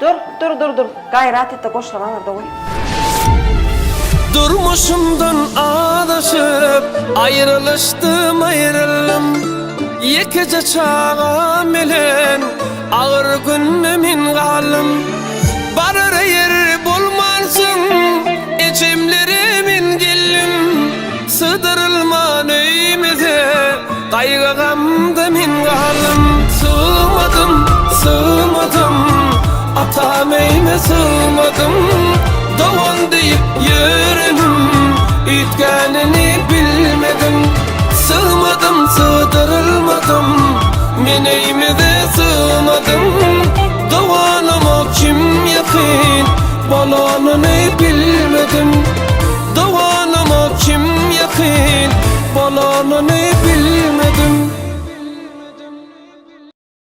Dur. Gayret et de koşlama orada koy. Durmuşumdan adaşıp ayrıldım. Yekice çağam bilen ağır günnemin galım. Barır yer bulmansın içimlerimin gillim. Sığdırılman öymede kaygı gamda min galım. Sığmadım atam eyme sığmadım. Doğan deyip yürümüm ütkenini bilmedim. Sığmadım sığdırılmadım men eyme de sığmadım. Doğanıma kim yakın balanını bilmedim.